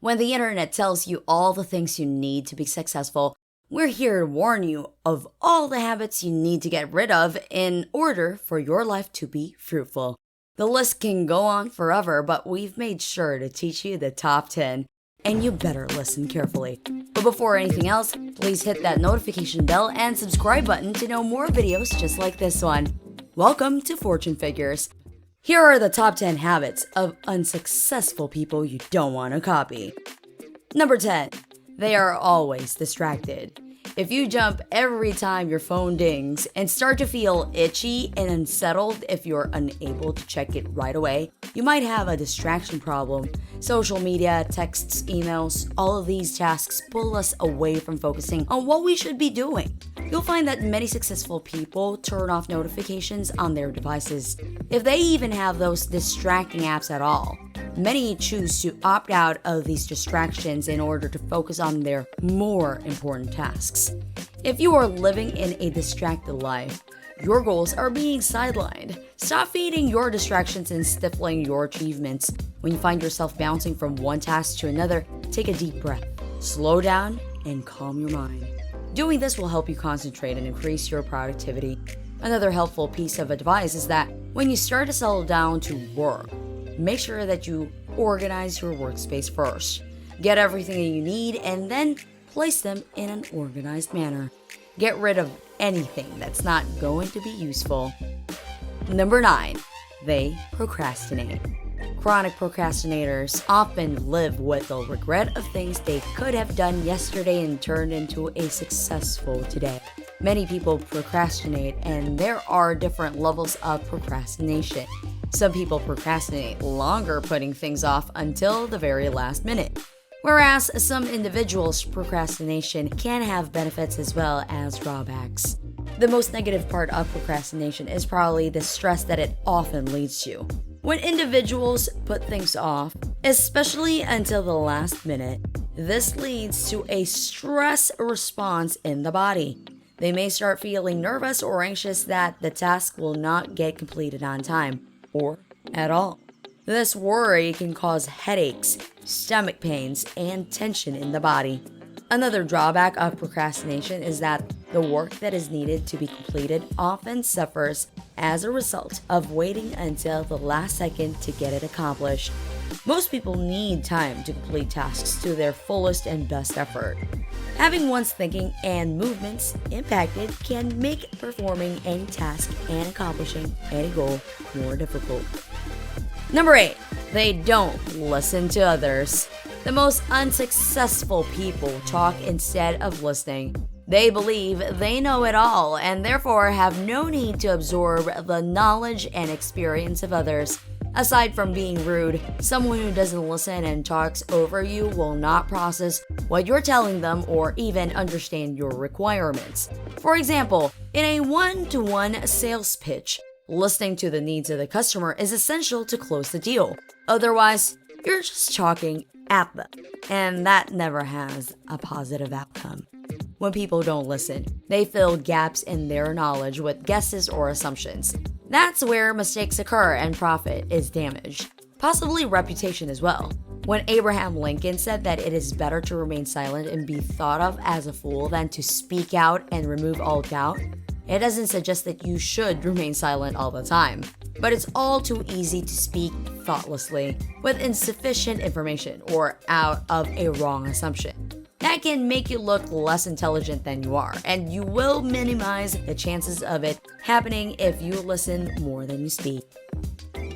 When the internet tells you all the things you need to be successful, we're here to warn you of all the habits you need to get rid of in order for your life to be fruitful. The list can go on forever, but we've made sure to teach you the top 10, and you better listen carefully. But before anything else, please hit that notification bell and subscribe button to know more videos just like this one. Welcome to Fortune Figures. Here are the top 10 habits of unsuccessful people you don't want to copy. Number 10. They are always distracted. If you jump every time your phone dings and start to feel itchy and unsettled if you're unable to check it right away, you might have a distraction problem. Social media, texts, emails, all of these tasks pull us away from focusing on what we should be doing. You'll find that many successful people turn off notifications on their devices, if they even have those distracting apps at all. Many choose to opt out of these distractions in order to focus on their more important tasks. If you are living in a distracted life, your goals are being sidelined. Stop feeding your distractions and stifling your achievements. When you find yourself bouncing from one task to another, take a deep breath, slow down, and calm your mind. Doing this will help you concentrate and increase your productivity. Another helpful piece of advice is that when you start to settle down to work, make sure that you organize your workspace first. Get everything that you need and then place them in an organized manner. Get rid of anything that's not going to be useful. Number 9. They procrastinate. Chronic procrastinators often live with the regret of things they could have done yesterday and turned into a successful today. Many people procrastinate, and there are different levels of procrastination. Some people procrastinate longer, putting things off until the very last minute. Whereas some individuals' procrastination can have benefits as well as drawbacks. The most negative part of procrastination is probably the stress that it often leads to. When individuals put things off, especially until the last minute, this leads to a stress response in the body. They may start feeling nervous or anxious that the task will not get completed on time, or at all. This worry can cause headaches, stomach pains, and tension in the body. Another drawback of procrastination is that the work that is needed to be completed often suffers as a result of waiting until the last second to get it accomplished. Most people need time to complete tasks to their fullest and best effort. Having one's thinking and movements impacted can make performing any task and accomplishing any goal more difficult. Number 8. They don't listen to others. The most unsuccessful people talk instead of listening. They believe they know it all and therefore have no need to absorb the knowledge and experience of others. Aside from being rude, someone who doesn't listen and talks over you will not process what you're telling them or even understand your requirements. For example, in a one-to-one sales pitch, listening to the needs of the customer is essential to close the deal. Otherwise, you're just talking at them, and that never has a positive outcome. When people don't listen, they fill gaps in their knowledge with guesses or assumptions. That's where mistakes occur and profit is damaged, possibly reputation as well. When Abraham Lincoln said that it is better to remain silent and be thought of as a fool than to speak out and remove all doubt, it doesn't suggest that you should remain silent all the time. But it's all too easy to speak thoughtlessly, with insufficient information or out of a wrong assumption. That can make you look less intelligent than you are, and you will minimize the chances of it happening if you listen more than you speak.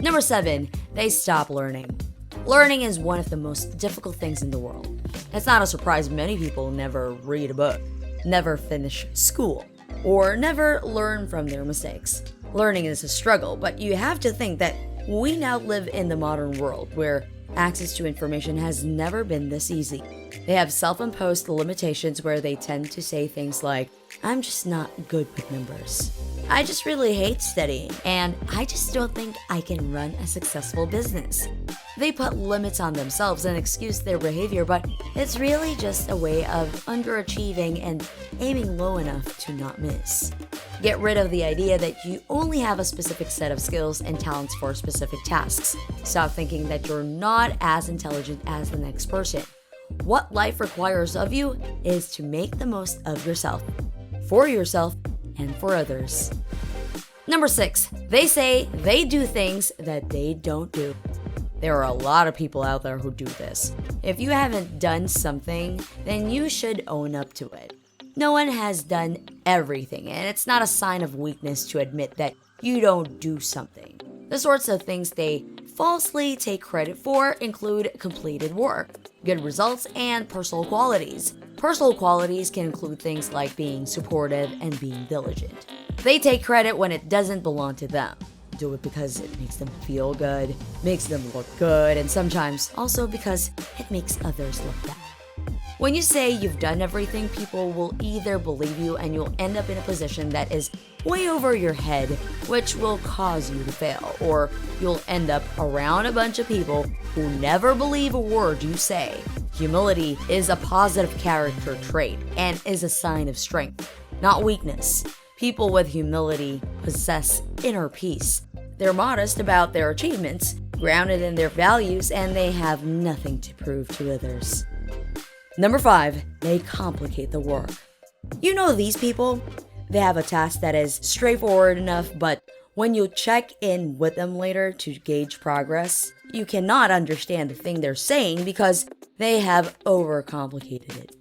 Number 7. They stop learning. Learning is one of the most difficult things in the world. It's not a surprise many people never read a book, never finish school, or never learn from their mistakes. Learning is a struggle, but you have to think that we now live in the modern world where access to information has never been this easy. They have self-imposed limitations where they tend to say things like, "I'm just not good with numbers. I just really hate studying, and I just don't think I can run a successful business." They put limits on themselves and excuse their behavior, but it's really just a way of underachieving and aiming low enough to not miss. Get rid of the idea that you only have a specific set of skills and talents for specific tasks. Stop thinking that you're not as intelligent as the next person. What life requires of you is to make the most of yourself, for yourself, and for others. Number 6, they say they do things that they don't do. There are a lot of people out there who do this. If you haven't done something, then you should own up to it. No one has done everything, and it's not a sign of weakness to admit that you don't do something. The sorts of things they falsely take credit for include completed work, good results, and personal qualities. Personal qualities can include things like being supportive and being diligent. They take credit when it doesn't belong to them. Do it because it makes them feel good, makes them look good, and sometimes also because it makes others look bad. When you say you've done everything, people will either believe you and you'll end up in a position that is way over your head, which will cause you to fail, or you'll end up around a bunch of people who never believe a word you say. Humility is a positive character trait and is a sign of strength, not weakness. People with humility possess inner peace. They're modest about their achievements, grounded in their values, and they have nothing to prove to others. Number 5, they complicate the work. You know these people? They have a task that is straightforward enough, but when you check in with them later to gauge progress, you cannot understand the thing they're saying because they have overcomplicated it.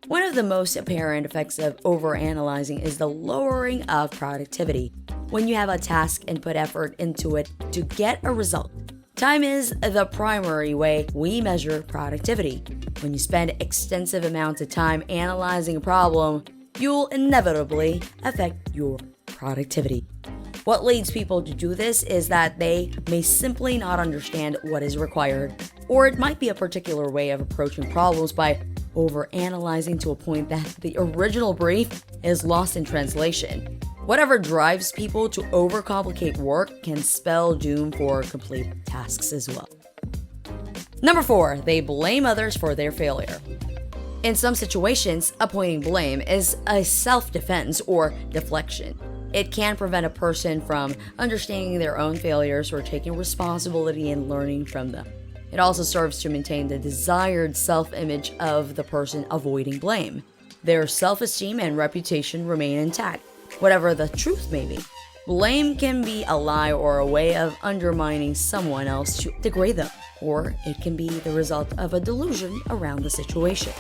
One of the most apparent effects of overanalyzing is the lowering of productivity. When you have a task and put effort into it to get a result, time is the primary way we measure productivity. When you spend extensive amounts of time analyzing a problem, you'll inevitably affect your productivity. What leads people to do this is that they may simply not understand what is required, or it might be a particular way of approaching problems by overanalyzing to a point that the original brief is lost in translation. Whatever drives people to overcomplicate work can spell doom for complete tasks as well. Number 4, they blame others for their failure. In some situations, appointing blame is a self-defense or deflection. It can prevent a person from understanding their own failures or taking responsibility and learning from them. It also serves to maintain the desired self-image of the person avoiding blame. Their self-esteem and reputation remain intact, whatever the truth may be. Blame can be a lie or a way of undermining someone else to degrade them, or it can be the result of a delusion around the situation.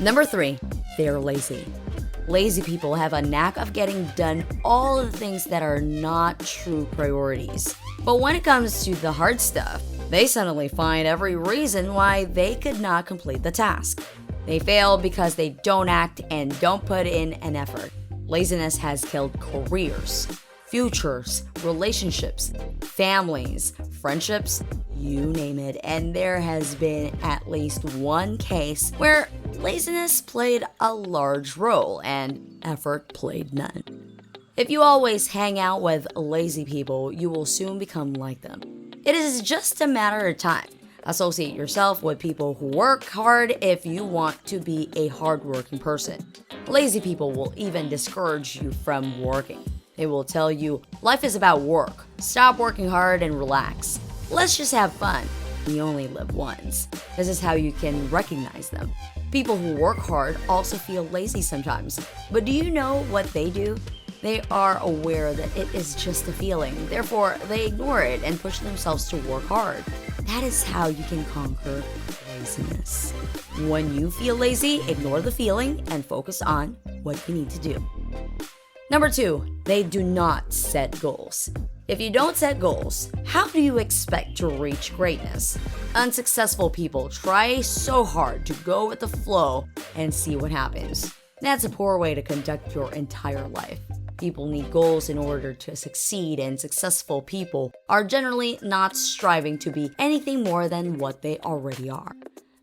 Number 3, they're lazy. Lazy people have a knack of getting done all of the things that are not true priorities. But when it comes to the hard stuff, they suddenly find every reason why they could not complete the task. They fail because they don't act and don't put in an effort. Laziness has killed careers, futures, relationships, families, friendships, you name it. And there has been at least one case where laziness played a large role and effort played none. If you always hang out with lazy people, you will soon become like them. It is just a matter of time. Associate yourself with people who work hard if you want to be a hardworking person. Lazy people will even discourage you from working. They will tell you, life is about work. Stop working hard and relax. Let's just have fun. We only live once. This is how you can recognize them. People who work hard also feel lazy sometimes. But do you know what they do? They are aware that it is just a feeling. Therefore, they ignore it and push themselves to work hard. That is how you can conquer laziness. When you feel lazy, ignore the feeling and focus on what you need to do. Number 2, they do not set goals. If you don't set goals, how do you expect to reach greatness? Unsuccessful people try so hard to go with the flow and see what happens. That's a poor way to conduct your entire life. People need goals in order to succeed, and successful people are generally not striving to be anything more than what they already are.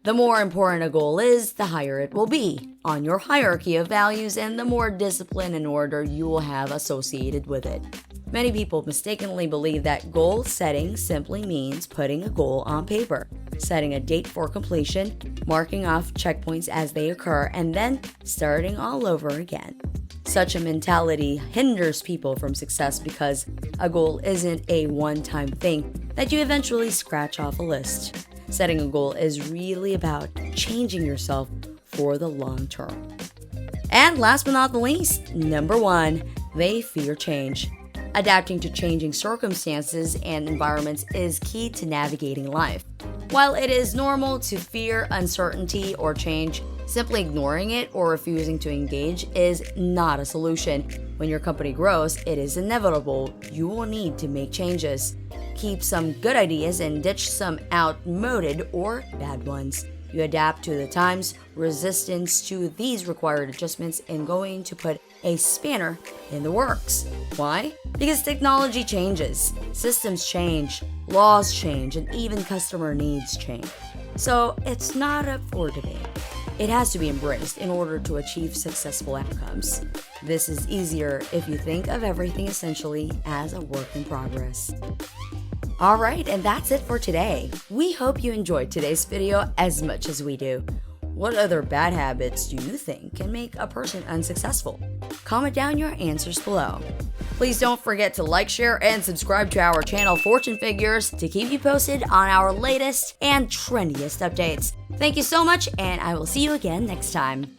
The more important a goal is, the higher it will be on your hierarchy of values and the more discipline and order you will have associated with it. Many people mistakenly believe that goal setting simply means putting a goal on paper, setting a date for completion, marking off checkpoints as they occur, and then starting all over again. Such a mentality hinders people from success because a goal isn't a one-time thing that you eventually scratch off a list. Setting a goal is really about changing yourself for the long term. And last but not the least, number 1, they fear change. Adapting to changing circumstances and environments is key to navigating life. While it is normal to fear uncertainty or change, simply ignoring it or refusing to engage is not a solution. When your company grows, it is inevitable you will need to make changes. Keep some good ideas and ditch some outmoded or bad ones. You adapt to the times. Resistance to these required adjustments is going to put a spanner in the works. Why? Because technology changes, systems change, laws change, and even customer needs change. So it's not up for debate. It has to be embraced in order to achieve successful outcomes. This is easier if you think of everything essentially as a work in progress. Alright, and that's it for today. We hope you enjoyed today's video as much as we do. What other bad habits do you think can make a person unsuccessful? Comment down your answers below. Please don't forget to like, share, and subscribe to our channel Fortune Figures to keep you posted on our latest and trendiest updates. Thank you so much, and I will see you again next time.